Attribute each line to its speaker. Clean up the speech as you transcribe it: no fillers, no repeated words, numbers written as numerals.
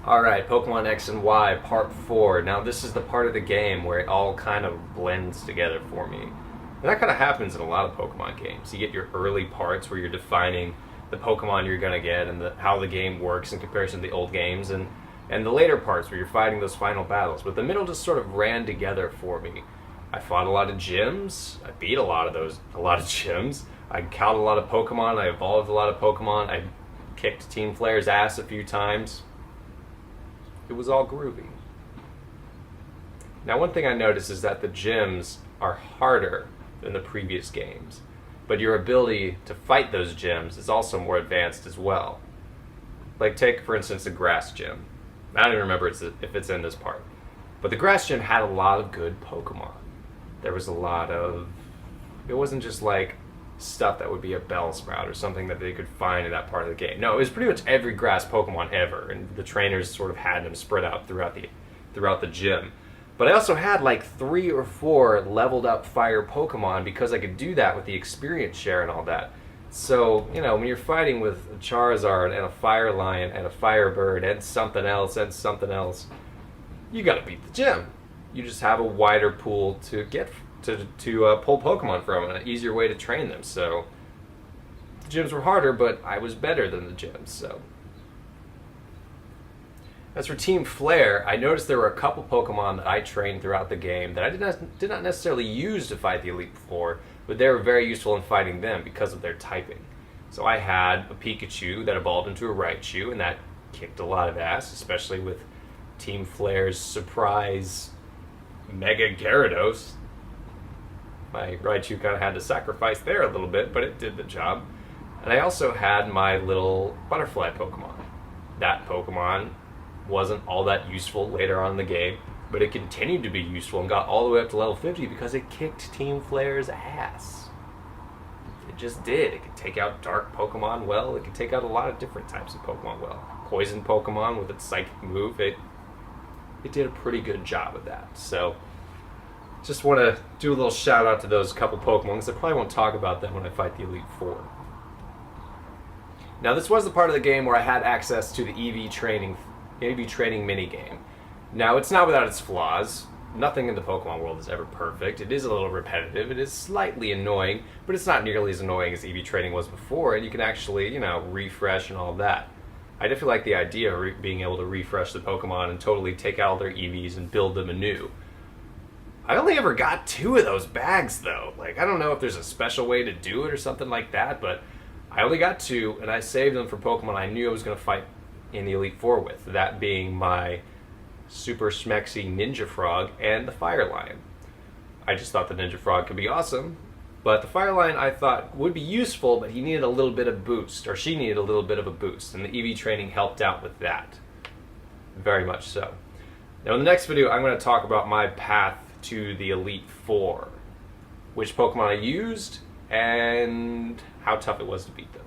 Speaker 1: Alright, Pokemon X and Y, Part 4. Now this is the part of the game where it all kind of blends together for me. And that kind of happens in a lot of Pokemon games. You get your early parts where you're defining the Pokemon you're going to get and how the game works in comparison to the old games, and the later parts where you're fighting those final battles. But the middle just sort of ran together for me. I fought a lot of gyms. I beat a lot of gyms. I caught a lot of Pokemon. I evolved a lot of Pokemon. I kicked Team Flare's ass a few times. It was all groovy. Now, one thing I noticed is that the gyms are harder than the previous games, but your ability to fight those gyms is also more advanced as well. Like, take, for instance, the grass gym. I don't even remember if it's in this part, but the grass gym had a lot of good Pokemon. There was a lot of... It wasn't just like stuff that would be a Bellsprout or something that they could find in that part of the game. No, it was pretty much every grass Pokemon ever, and the trainers sort of had them spread out throughout the gym. But I also had like 3 or 4 leveled up fire Pokemon because I could do that with the experience share and all that. So, you know, when you're fighting with a Charizard and a Fire Lion and a Firebird and something else, you gotta beat the gym. You just have a wider pool to get to pull Pokemon from and an easier way to train them. So the gyms were harder, but I was better than the gyms. So as for Team Flare, I noticed there were a couple Pokemon that I trained throughout the game that I did not necessarily use to fight the Elite Four, but they were very useful in fighting them because of their typing. So I had a Pikachu that evolved into a Raichu, and that kicked a lot of ass, especially with Team Flare's surprise Mega Gyarados. My Raichu kind of had to sacrifice there a little bit, but it did the job. And I also had my little butterfly Pokemon. That Pokemon wasn't all that useful later on in the game, but it continued to be useful and got all the way up to level 50 because it kicked Team Flare's ass. It just did. It could take out dark Pokemon well. It could take out a lot of different types of Pokemon well. Poison Pokemon with its psychic move, it did a pretty good job of that. So just want to do a little shout out to those couple Pokemon because I probably won't talk about them when I fight the Elite Four. Now, this was the part of the game where I had access to the EV training minigame. Now, it's not without its flaws. Nothing in the Pokemon world is ever perfect. It is a little repetitive. It is slightly annoying, but it's not nearly as annoying as EV training was before, and you can actually, you know, refresh and all that. I definitely like the idea of being able to refresh the Pokemon and totally take out all their EVs and build them anew. I only ever got 2 of those bags, though. Like, I don't know if there's a special way to do it or something like that, but I only got 2, and I saved them for Pokemon I knew I was going to fight in the Elite Four with, that being my Super Smexy Ninja Frog and the Fire Lion. I just thought the Ninja Frog could be awesome, but the Fire Lion I thought would be useful, but he needed a little bit of boost, or she needed a little bit of a boost, and the EV training helped out with that. Very much so. Now in the next video, I'm going to talk about my path to the Elite Four, which Pokemon I used, and how tough it was to beat them.